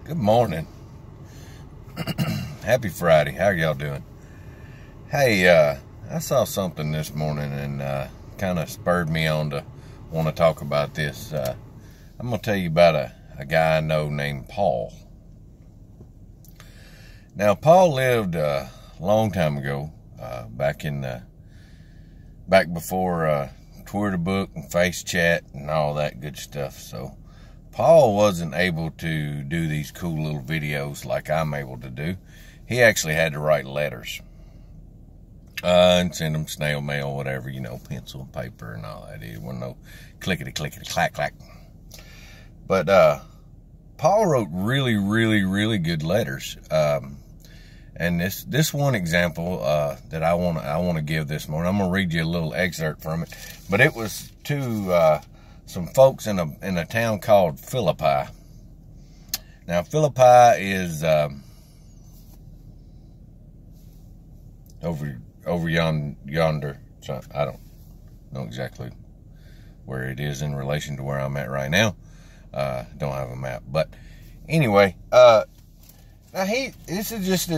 Good morning. Happy Friday. How are y'all doing? Hey, I saw something this morning and kind of spurred me on to want to talk about this. I'm going to tell you about a guy I know named Paul. Now, Paul lived a long time ago, back before Twitter book and face chat and all that good stuff. So Paul wasn't able to do these cool little videos like I'm able to do. He actually had to write letters and send them snail mail, whatever, pencil and paper and all that. It wasn't no clickety clack clack. But Paul wrote really, really, really good letters. And this one example that I want to give this morning, I'm gonna read you a little excerpt from it. But it was to some folks in a town called Philippi. Now Philippi is over yonder. So I don't know exactly where it is in relation to where I'm at right now. Don't have a map, but anyway, now this is just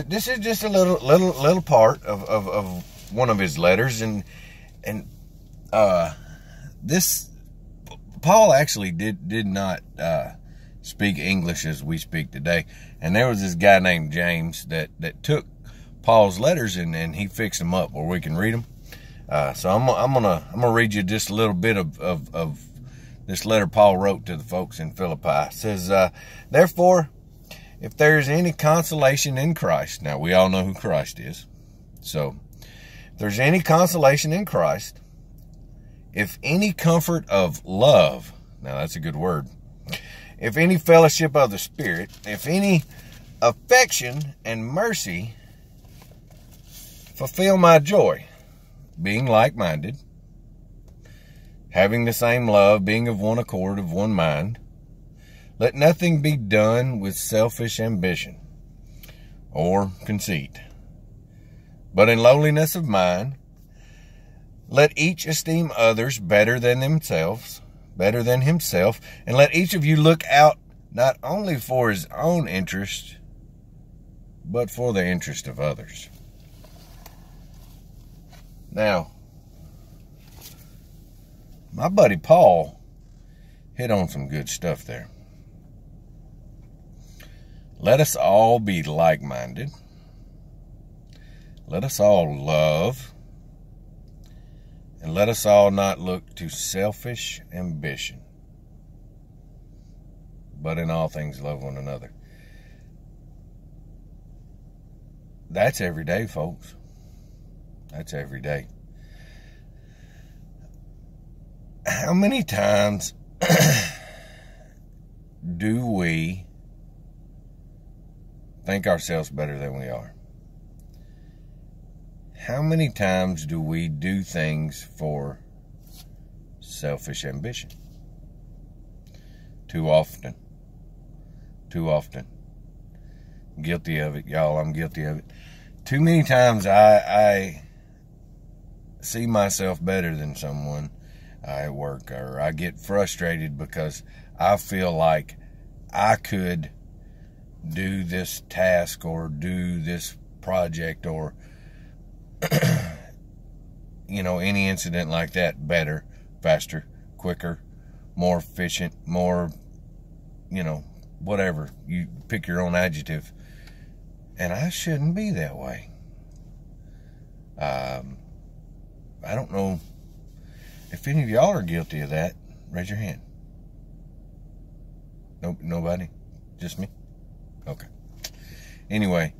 a little part of one of his letters, and this Paul actually did not speak English as we speak today, and there was this guy named James that took Paul's letters and he fixed them up where we can read them. So I'm gonna read you just a little bit of this letter Paul wrote to the folks in Philippi. It says, therefore, if there is any consolation in Christ, now we all know who Christ is. So if there's any consolation in Christ, if any comfort of love, now that's a good word, if any fellowship of the Spirit, if any affection and mercy, fulfill my joy, being like-minded, having the same love, being of one accord, of one mind. Let nothing be done with selfish ambition or conceit, but in lowliness of mind, let each esteem others better than himself, and let each of you look out not only for his own interest, but for the interest of others. Now, my buddy Paul hit on some good stuff there. Let us all be like-minded. Let us all love. And let us all not look to selfish ambition, but in all things love one another. That's every day, folks. That's every day. How many times do we think ourselves better than we are? How many times do we do things for selfish ambition? Too often. Too often. Guilty of it, y'all. I'm guilty of it. Too many times I see myself better than someone at work, or I get frustrated because I feel like I could do this task or do this project or any incident like that better, faster, quicker, more efficient, more, whatever. You pick your own adjective. And I shouldn't be that way. I don't know if any of y'all are guilty of that. Raise your hand. Nope, nobody? Just me? Okay. Anyway,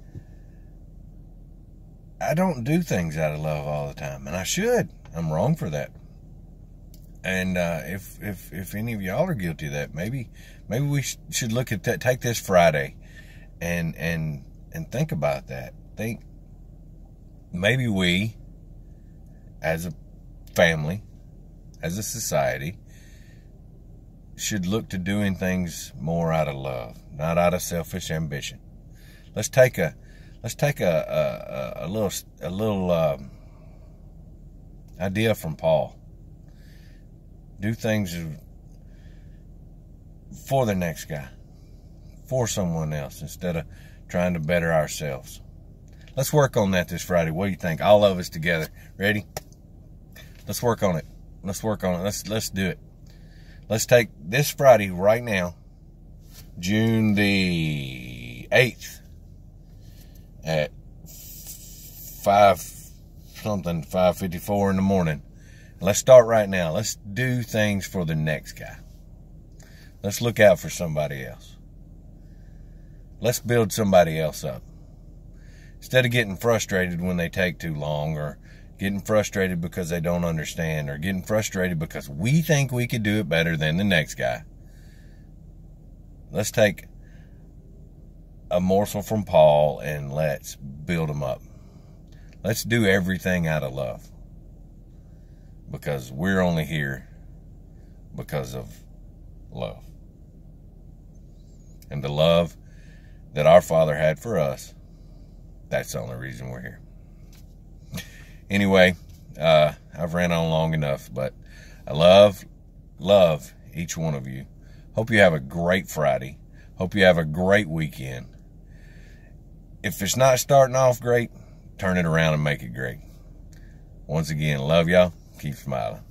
I don't do things out of love all the time, and I should. I'm wrong for that. And if any of y'all are guilty of that, maybe we should look at that. Take this Friday, and think about that. Think maybe we, as a family, as a society, should look to doing things more out of love, not out of selfish ambition. Let's take a little idea from Paul. Do things for the next guy, for someone else instead of trying to better ourselves. Let's work on that this Friday. What do you think? All of us together. Ready? Let's work on it. Let's work on it. Let's do it. Let's take this Friday right now, June the 8th at 5:54 in the morning. Let's start right now. Let's do things for the next guy. Let's look out for somebody else. Let's build somebody else up. Instead of getting frustrated when they take too long, or getting frustrated because they don't understand, or getting frustrated because we think we could do it better than the next guy, let's take a morsel from Paul and let's build them up. Let's do everything out of love, because we're only here because of love. And the love that our Father had for us, that's the only reason we're here. Anyway, I've ran on long enough, but I love each one of you. Hope you have a great Friday. Hope you have a great weekend. If it's not starting off great, turn it around and make it great. Once again, love y'all. Keep smiling.